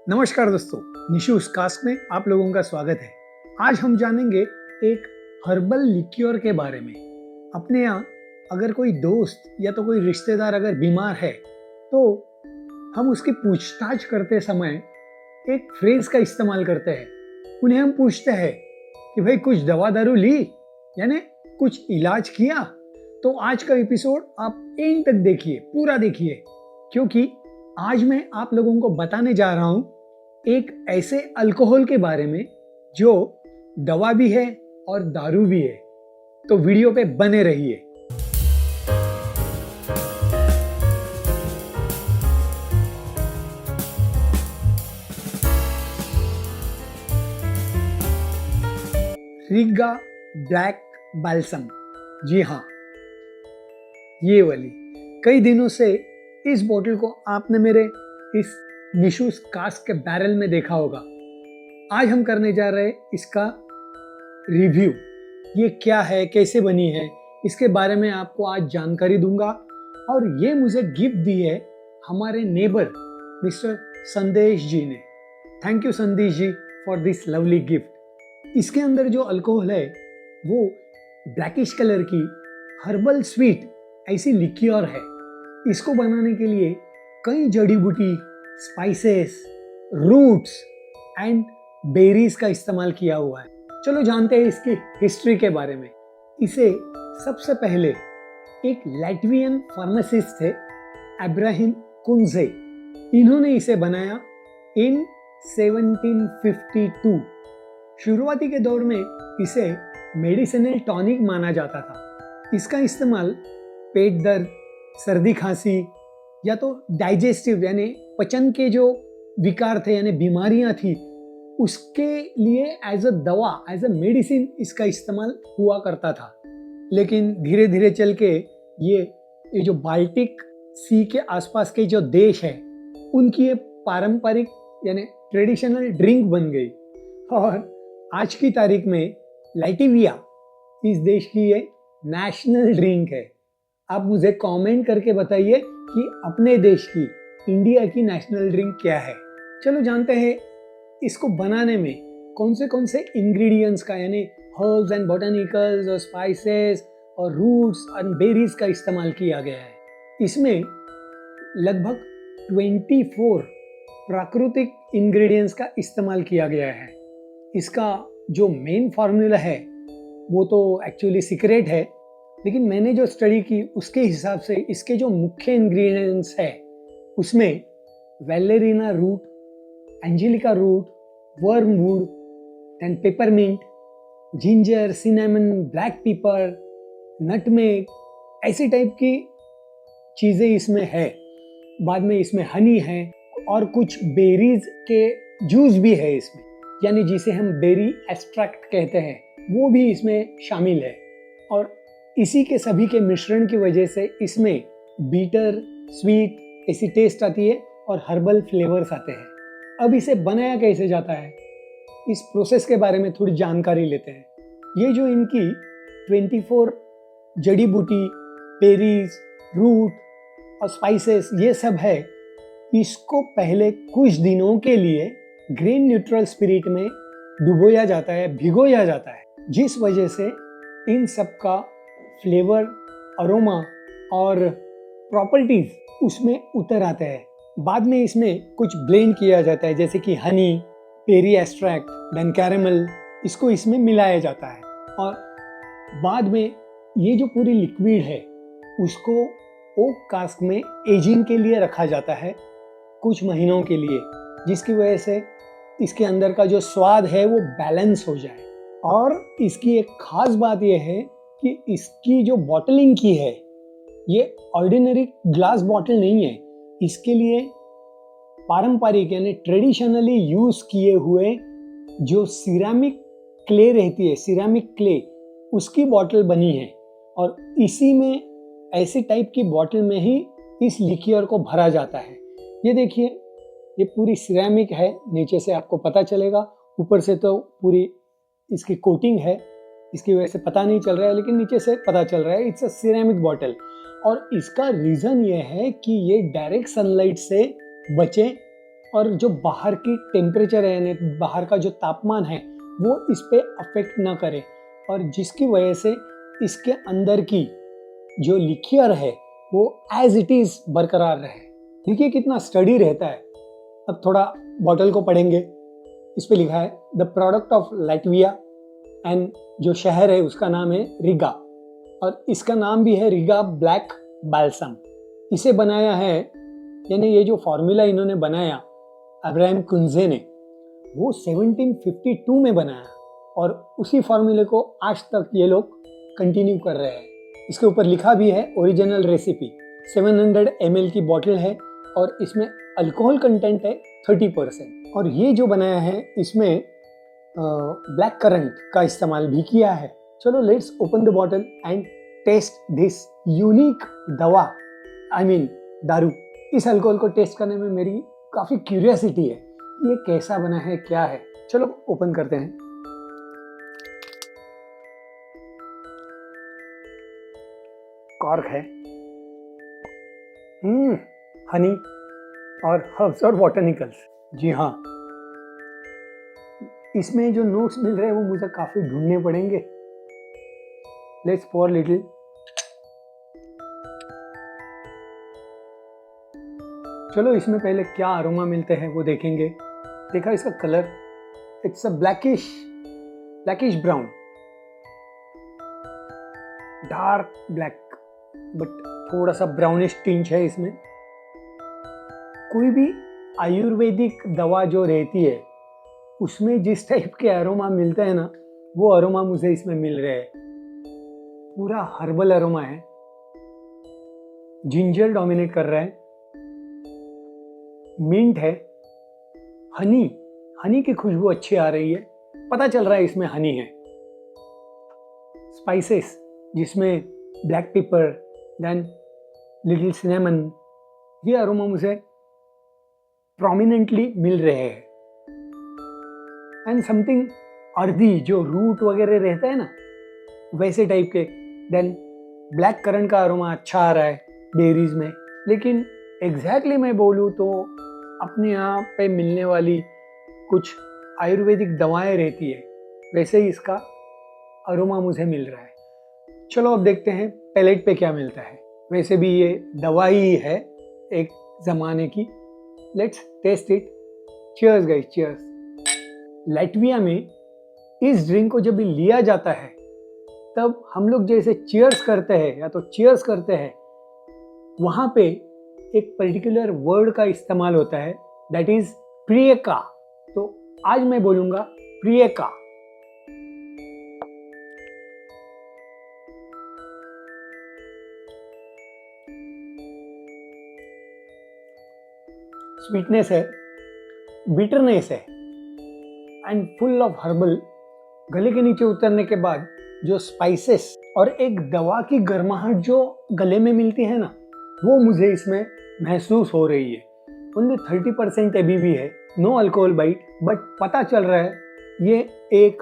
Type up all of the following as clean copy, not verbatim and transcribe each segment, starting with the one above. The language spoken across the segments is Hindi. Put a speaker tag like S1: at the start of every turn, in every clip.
S1: नमस्कार दोस्तों, निशूस कास्ट में आप लोगों का स्वागत है। आज हम जानेंगे एक हर्बल लिक्योर के बारे में। अपने यहाँ अगर कोई दोस्त या तो कोई रिश्तेदार अगर बीमार है तो हम उसकी पूछताछ करते समय एक फ्रेज का इस्तेमाल करते हैं। उन्हें हम पूछते हैं कि भाई कुछ दवा दारू ली, यानी कुछ इलाज किया। तो आज का एपिसोड आप एंड तक देखिए, पूरा देखिए, क्योंकि आज मैं आप लोगों को बताने जा रहा हूं एक ऐसे अल्कोहल के बारे में जो दवा भी है और दारू भी है। तो वीडियो पे बने रहिए। रिगा ब्लैक बाल्सम, जी हाँ, ये वाली। कई दिनों से इस बोतल को आपने मेरे इस निशूस कास्ट के बैरल में देखा होगा। आज हम करने जा रहे हैं इसका रिव्यू। ये क्या है, कैसे बनी है, इसके बारे में आपको आज जानकारी दूंगा। और ये मुझे गिफ्ट दी है हमारे नेबर मिस्टर संदेश जी ने। थैंक यू संदेश जी फॉर दिस लवली गिफ्ट। इसके अंदर जो अल्कोहल है वो ब्लैकिश कलर की हर्बल स्वीट ऐसी लिक्योर है। इसको बनाने के लिए कई जड़ी बूटी, स्पाइसेस, रूट्स एंड बेरीज का इस्तेमाल किया हुआ है। चलो जानते हैं इसकी हिस्ट्री के बारे में। इसे सबसे पहले एक लैट्वियन फार्मासिस्ट थे, अब्राहिम कुंजे। इन्होंने इसे बनाया इन 1752। शुरुआती के दौर में इसे मेडिसिनल टॉनिक माना जाता था। इसका इस्तेमाल पेट दर्द, सर्दी खांसी या तो डाइजेस्टिव यानी पचन के जो विकार थे यानी बीमारियां थी उसके लिए एज अ दवा, एज अ मेडिसिन इसका इस्तेमाल हुआ करता था। लेकिन धीरे धीरे चल के ये जो बाल्टिक सी के आसपास के जो देश है उनकी ये पारंपरिक यानी ट्रेडिशनल ड्रिंक बन गई। और आज की तारीख में लाइटिविया इस देश की ये नेशनल ड्रिंक है। आप मुझे कमेंट करके बताइए कि अपने देश की, इंडिया की नेशनल ड्रिंक क्या है। चलो जानते हैं इसको बनाने में कौन से इंग्रेडिएंट्स का यानी हर्ब्स एंड बॉटनिकल्स और स्पाइसेस और रूट्स एंड बेरीज का इस्तेमाल किया गया है। इसमें लगभग 24 प्राकृतिक इंग्रेडिएंट्स का इस्तेमाल किया गया है। इसका जो मेन फार्मूला है वो तो एक्चुअली सीक्रेट है, लेकिन मैंने जो स्टडी की उसके हिसाब से इसके जो मुख्य इंग्रेडिएंट्स है उसमें valerian root, angelica root, wormwood, then peppermint, ginger, cinnamon, black pepper, nutmeg, ऐसी टाइप की चीज़ें इसमें है। बाद में इसमें हनी है और कुछ बेरीज के जूस भी है इसमें, यानी जिसे हम बेरी एक्सट्रैक्ट कहते हैं, वो भी इसमें शामिल है। और इसी के सभी के मिश्रण की वजह से इसमें बीटर, स्वीट ऐसी टेस्ट आती है और हर्बल फ्लेवर्स आते हैं। अब इसे बनाया कैसे जाता है, इस प्रोसेस के बारे में थोड़ी जानकारी लेते हैं। ये जो इनकी 24 जड़ी बूटी, बेरीज, रूट और स्पाइसेस ये सब है, इसको पहले कुछ दिनों के लिए ग्रेन न्यूट्रल स्पिरिट में डुबोया जाता है, भिगोया जाता है, जिस वजह से इन सब का फ्लेवर, अरोमा और प्रॉपर्टीज उसमें उतर आते हैं। बाद में इसमें कुछ ब्लेंड किया जाता है, जैसे कि honey, berry extract, then caramel, इसको इसमें मिलाया जाता है। और बाद में ये जो पूरी लिक्विड है उसको ओक कास्क में एजिंग के लिए रखा जाता है कुछ महीनों के लिए, जिसकी वजह से इसके अंदर का जो स्वाद है वो बैलेंस हो जाए। और इसकी एक खास बात यह है कि इसकी जो बॉटलिंग की है ये ऑर्डिनरी ग्लास बॉटल नहीं है। इसके लिए पारंपरिक यानी ट्रेडिशनली यूज किए हुए जो सिरेमिक क्ले रहती है, सिरेमिक क्ले, उसकी बॉटल बनी है। और इसी में ऐसे टाइप की बॉटल में ही इस लिक्योर को भरा जाता है। ये देखिए, ये पूरी सिरेमिक है, नीचे से आपको पता चलेगा, ऊपर से तो पूरी इसकी कोटिंग है, इसकी वजह से पता नहीं चल रहा है, लेकिन नीचे से पता चल रहा है इट्स अ सिरेमिक बॉटल। और इसका रीज़न ये है कि ये डायरेक्ट सनलाइट से बचे और जो बाहर की टेम्परेचर है यानी बाहर का जो तापमान है वो इस पे अफेक्ट ना करे, और जिसकी वजह से इसके अंदर की जो लिक्वियर है वो एज इट इज बरकरार रहे। देखिए कितना स्टडी रहता है। अब थोड़ा बॉटल को पढ़ेंगे। इस पे लिखा है the product of Latvia, and जो शहर है उसका नाम है रिगा, और इसका नाम भी है रिगा ब्लैक बाल्सम। इसे बनाया है, यानी ये जो फॉर्मूला इन्होंने बनाया अब्राहम कुंजे ने, वो 1752 में बनाया, और उसी फॉर्मूले को आज तक ये लोग कंटिन्यू कर रहे हैं। इसके ऊपर लिखा भी है ओरिजिनल रेसिपी। 700 ml की बॉटल है और इसमें अल्कोहल कंटेंट है 30%। और ये जो बनाया है इसमें ब्लैक करंट का इस्तेमाल भी किया है। चलो let's open the bottle and taste this unique दवा, आई मीन दारू। इस अल्कोहल को टेस्ट करने में मेरी काफ़ी क्यूरियोसिटी है, ये कैसा बना है, क्या है। चलो ओपन करते हैं। कॉर्क है, हनी और हर्ब्स और बॉटनिकल्स। जी हाँ, इसमें जो नोट्स मिल रहे हैं वो मुझे काफ़ी ढूंढने पड़ेंगे। Let's pour little. चलो इसमें पहले क्या अरोमा मिलते हैं वो देखेंगे। देखा इसका colour, it's a blackish brown, dark black, but थोड़ा सा ब्राउनिश टिंच है इसमें। कोई भी आयुर्वेदिक दवा जो रहती है उसमें जिस टाइप के अरोमा मिलते हैं ना, वो अरोमा मुझे इसमें मिल रहे हैं। पूरा हर्बल अरोमा है, जिंजर डोमिनेट कर रहा है, मिंट है, हनी की खुशबू अच्छी आ रही है, पता चल रहा है इसमें हनी है। स्पाइसेस जिसमें black pepper, then little cinnamon, ये अरोमा मुझे प्रोमिनेंटली मिल रहे हैं। एंड समथिंग अर्दी, जो रूट वगैरह रहता है ना वैसे टाइप के। देन ब्लैक करंट का अरोमा अच्छा आ रहा है बेरीज में। लेकिन एग्जैक्टली मैं बोलूँ तो अपने यहाँ पे मिलने वाली कुछ आयुर्वेदिक दवाएं रहती है वैसे ही इसका अरोमा मुझे मिल रहा है। चलो अब देखते हैं पैलेट पे क्या मिलता है। वैसे भी ये दवा ही है एक ज़माने की। Let's taste it. Cheers guys, cheers. Latvia में इस ड्रिंक को जब भी लिया जाता है तब हम लोग जैसे चियर्स करते हैं या तो चियर्स करते हैं, वहाँ पे एक पर्टिकुलर वर्ड का इस्तेमाल होता है, दैट इज प्रियका। तो आज मैं बोलूँगा प्रियका। स्वीटनेस है, बिटरनेस है, एंड फुल ऑफ हर्बल। गले के नीचे उतरने के बाद जो स्पाइसेस और एक दवा की गर्माहट जो गले में मिलती है ना, वो मुझे इसमें महसूस हो रही है। ओनली 30% एबीवी है, नो अल्कोहल बाइट, बट पता चल रहा है ये एक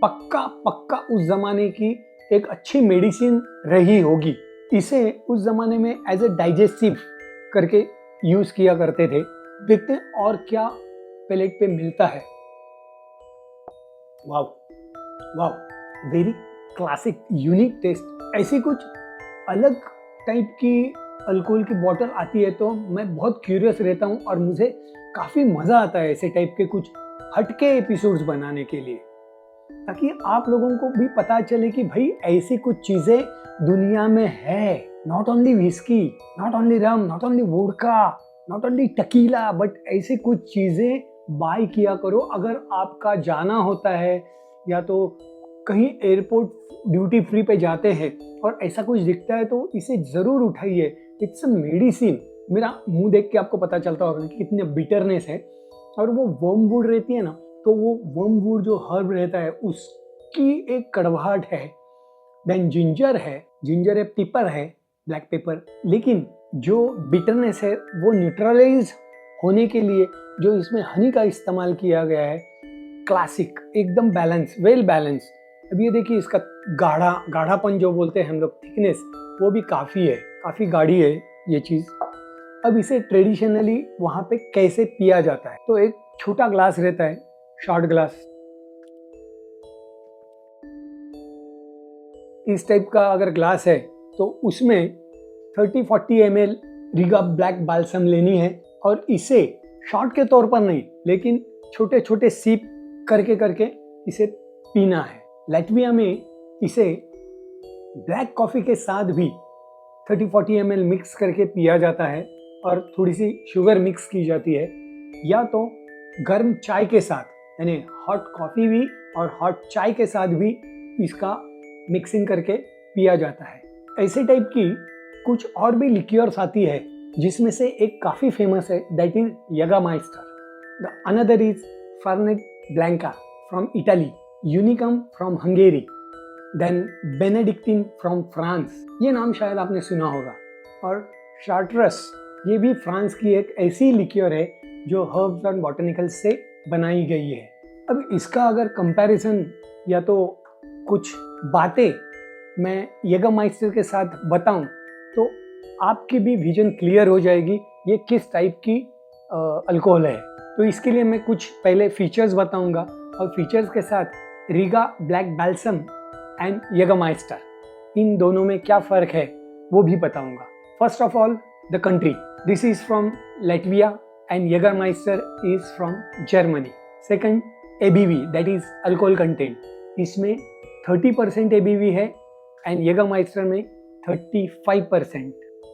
S1: पक्का उस जमाने की एक अच्छी मेडिसिन रही होगी। इसे उस जमाने में एज ए डाइजेस्टिव करके यूज किया करते थे। देखते हैं और क्या पैलेट पे मिलता है। वाव वाव, वेरी क्लासिक यूनिक टेस्ट। ऐसी कुछ अलग टाइप की अल्कोहल की बॉटल आती है तो मैं बहुत क्यूरियस रहता हूँ और मुझे काफ़ी मज़ा आता है ऐसे टाइप के कुछ हटके एपिसोड्स बनाने के लिए, ताकि आप लोगों को भी पता चले कि भाई ऐसी कुछ चीज़ें दुनिया में है। Not only whisky, not only rum, not only vodka, not only tequila, but ऐसी कुछ चीज़ें बाय किया करो। अगर आपका जाना होता है या तो कहीं एयरपोर्ट ड्यूटी फ्री पे जाते हैं और ऐसा कुछ दिखता है तो इसे ज़रूर उठाइए। It's a medicine. मेरा मुंह देख के आपको पता चलता होगा कि कितनी बिटरनेस है। और वो वर्मवुड रहती है ना, तो वो वर्मवुड जो हर्ब रहता है उसकी एक कड़वाहट है। देन जिंजर है, पेपर है, ब्लैक पेपर। लेकिन जो बिटरनेस है वो न्यूट्रलाइज होने के लिए जो इसमें हनी का इस्तेमाल किया गया है, क्लासिक, एकदम बैलेंस, वेल बैलेंस। अब ये देखिए इसका गाढ़ापन जो बोलते हैं हम लोग, थिकनेस, वो भी काफ़ी है, काफ़ी गाढ़ी है ये चीज़। अब इसे ट्रेडिशनली वहाँ पे कैसे पिया जाता है, तो एक छोटा ग्लास रहता है, शॉर्ट ग्लास, इस टाइप का अगर ग्लास है तो उसमें 30-40 ml रीगा ब्लैक बाल्सम लेनी है और इसे शॉट के तौर पर नहीं लेकिन छोटे छोटे सिप करके करके इसे पीना है। लैटविया में इसे ब्लैक कॉफ़ी के साथ भी 30-40 ml मिक्स करके पिया जाता है और थोड़ी सी शुगर मिक्स की जाती है, या तो गर्म चाय के साथ यानी हॉट कॉफ़ी भी और हॉट चाय के साथ भी इसका मिक्सिंग करके पिया जाता है। ऐसे टाइप की कुछ और भी लिक्योर्स आती है जिसमें से एक काफ़ी फेमस है, that is Jagermeister. The another is Fernet Branca from Italy, Unicum from Hungary, then Benedictine from France, ये नाम शायद आपने सुना होगा, और चार्ट्रस, ये भी फ्रांस की एक ऐसी लिक्योर है जो हर्ब्स एंड बॉटनिकल्स से बनाई गई है। अब इसका अगर कंपैरिजन या तो कुछ बातें मैं यगामाइस्टर के साथ बताऊं तो आपकी भी विजन क्लियर हो जाएगी ये किस टाइप की अल्कोहल है। तो इसके लिए मैं कुछ पहले फीचर्स बताऊंगा और फीचर्स के साथ Riga black balsam and Jagermeister, इन दोनों में क्या फ़र्क है वो भी बताऊंगा। First of all the country, this is from Latvia and Jagermeister is from Germany. Second, ABV that is alcohol content, इसमें 30% ABV है एंड यगामाइस्टर में 35%।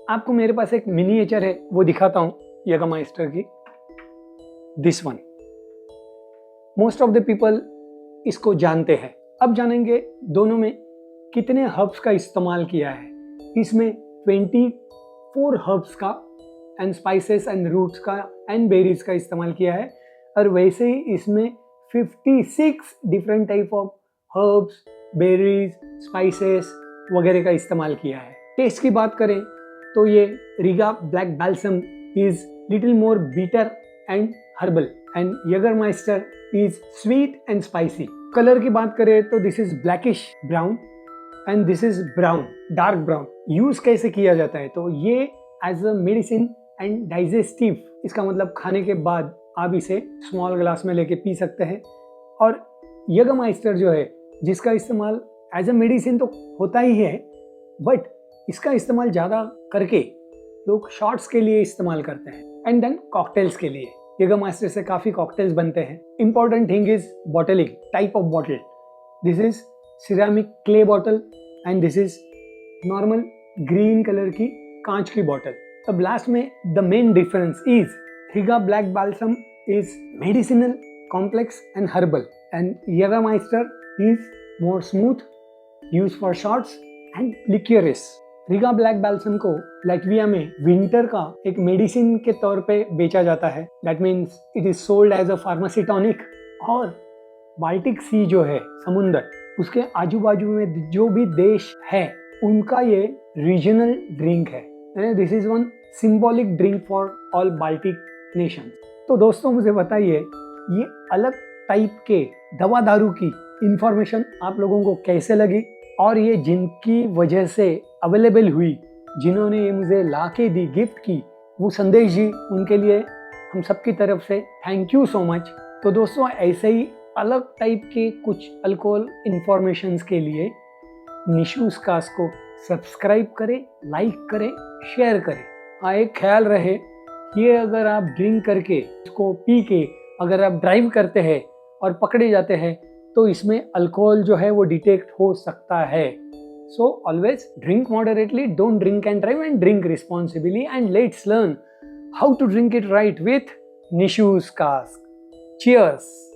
S1: आपको मेरे पास एक मिनिएचर है वो दिखाता हूँ यगामाइस्टर की, this one. Most of the people इसको जानते हैं। अब जानेंगे दोनों में कितने हर्ब्स का इस्तेमाल किया है। इसमें 24 हर्ब्स का एंड स्पाइसेस एंड रूट्स का एंड बेरीज का इस्तेमाल किया है, और वैसे ही इसमें 56 different type of herbs, berries, spices वगैरह का इस्तेमाल किया है। टेस्ट की बात करें तो ये Riga black balsam is little more bitter and herbal and Jagermeister is sweet and spicy. Colour की बात करें तो this is blackish brown and this is brown, dark brown. Use कैसे किया जाता है तो ये as a medicine and digestive, इसका मतलब खाने के बाद आप इसे स्मॉल ग्लास में लेके पी सकते हैं। और यगरमाइस्टर जो है जिसका इस्तेमाल एज अ मेडिसिन तो होता ही है, बट इसका इस्तेमाल ज़्यादा करके लोग शॉट्स के लिए इस्तेमाल करते हैं एंड देन कॉकटेल्स के लिए। यगरमाइस्टर से काफ़ी कॉकटेल्स बनते हैं। Important thing is bottling, type of bottle. This is ceramic clay bottle and this is normal green colour की कांच की बॉटल। अब लास्ट में the main difference is Riga black balsam is medicinal, complex and herbal and Jagermeister is more smooth, use for shots and liqueurs. Riga black balsam को लैटविया में विंटर का एक मेडिसिन के तौर पे बेचा जाता है, that means it is sold as a pharmacy tonic. और बाल्टिक सी जो है समुंदर, उसके आजू बाजू में जो भी देश है उनका ये रीजनल ड्रिंक है। This is one symbolic drink for all Baltic nation. तो दोस्तों मुझे बताइए ये अलग टाइप के दवा दारू की इंफॉर्मेशन आप लोगों को कैसे लगी, और ये जिनकी वजह से अवेलेबल हुई, जिन्होंने ये मुझे ला के दी, गिफ्ट की, वो संदेश जी, उनके लिए हम सबकी तरफ से थैंक यू सो मच। तो दोस्तों ऐसे ही अलग टाइप के कुछ अल्कोहल इंफॉर्मेशंस के लिए निशूज कास्ट को सब्सक्राइब करें, लाइक करें, शेयर करें। हाँ, एक ख्याल रहे, ये अगर आप ड्रिंक करके इसको पी के अगर आप ड्राइव करते हैं और पकड़े जाते हैं तो इसमें अल्कोहल जो है वो डिटेक्ट हो सकता है। So always drink moderately, don't drink and drive, and drink responsibly, and let's learn how to drink it right with निशूज कास्ट। चीयर्स।